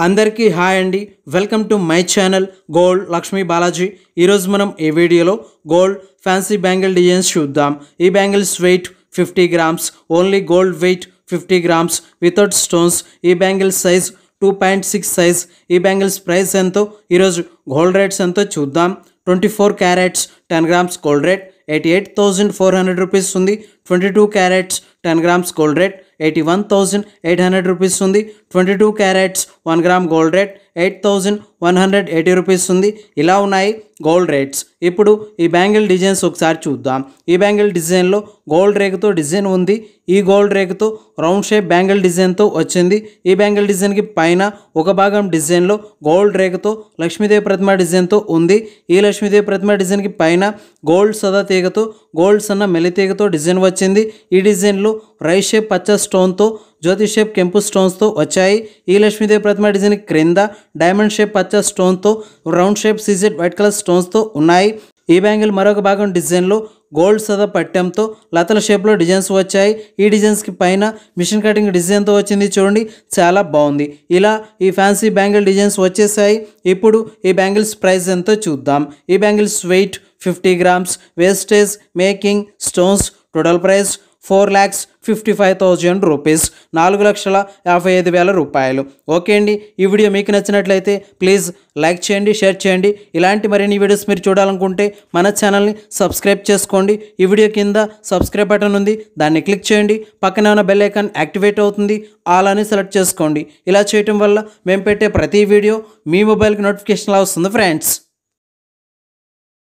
అందరికీ హాయ్ అండి. Welcome to my channel gold Lakshmi Balaji. ఈరోజు మనం ఈ వీడియోలో గోల్డ్ ఫ్యాన్సీ బ్యాంగిల్ డిజైన్స్ చూద్దాం. ఈ bangles weight 50 grams, only gold weight 50 grams without stones. ఈ బ్యాంగిల్స్ సైజ్ 2.6 సైజ్. ఈ బ్యాంగిల్స్ ప్రైస్ ఎంతో, ఈరోజు గోల్డ్ రేట్స్ ఎంతో చూద్దాం. 24 carats 10 grams gold rate 88,400 rupees ఉంది. 22 carats 10 grams gold rate 81,800 rupees ఉంది. 22 carats 1 gram gold rate 8,180 rupees ఉంది. ఇలా ఉన్నాయి గోల్డ్ రేట్స్. ఇప్పుడు ఈ బ్యాంగిల్ డిజైన్స్ ఒకసారి చూద్దాం. ఈ బ్యాంగిల్ డిజైన్లో గోల్డ్ రేకుతో డిజైన్ ఉంది. ఈ గోల్డ్ రేకుతో రౌండ్ షేప్ బ్యాంగిల్ డిజైన్తో వచ్చింది. ఈ బ్యాంగిల్ డిజైన్కి పైన ఒక భాగం డిజైన్లో గోల్డ్ రేకుతో లక్ష్మీదేవి ప్రతిమ డిజైన్తో ఉంది. ఈ లక్ష్మీదేవి ప్రతిమ డిజైన్కి పైన గోల్డ్ సదా తీగతో, గోల్డ్ సన్న మెల్లి తీగతో డిజైన్ వచ్చింది. ఈ డిజైన్లో రైస్ షేప్ పచ్చ స్టోన్తో, జ్యోతి షేప్ కెంపు స్టోన్స్తో వచ్చాయి. ఈ లక్ష్మీదేవి ప్రతిమ డిజైన్ క్రింద డైమండ్ షేప్ పచ్చ స్టోన్తో, round shape CZ white colour స్టోన్స్తో ఉన్నాయి. ఈ బ్యాంగిల్ మరొక భాగం డిజైన్లో గోల్డ్ సదా పట్టెంతో లతల షేప్లో డిజైన్స్ వచ్చాయి. ఈ డిజైన్స్కి పైన మిషన్ కటింగ్ డిజైన్తో వచ్చింది. చూడండి, చాలా బాగుంది. ఇలా ఈ ఫ్యాన్సీ బ్యాంగిల్ డిజైన్స్ వచ్చేసాయి. ఇప్పుడు ఈ బ్యాంగిల్స్ ప్రైస్ ఎంతో చూద్దాం. ఈ bangles weight 50 grams, wastage, making, stones, total price 4,55,000 rupees, 4,55,000 రూపాయలు. ఓకే అండి, ఈ వీడియో మీకు నచ్చినట్లయితే ప్లీజ్ లైక్ చేయండి, షేర్ చేయండి. ఇలాంటి మరిన్ని వీడియోస్ మీరు చూడాలనుకుంటే మన ఛానల్ని సబ్స్క్రైబ్ చేసుకోండి. ఈ వీడియో కింద సబ్స్క్రైబ్ బటన్ ఉంది, దాన్ని క్లిక్ చేయండి. పక్కనే ఉన్న బెల్ ఐకాన్ యాక్టివేట్ అవుతుంది, ఆల్ అని సెలెక్ట్ చేసుకోండి. ఇలా చేయటం వల్ల మేము పెట్టే ప్రతి వీడియో మీ మొబైల్కి నోటిఫికేషన్లా వస్తుంది ఫ్రెండ్స్.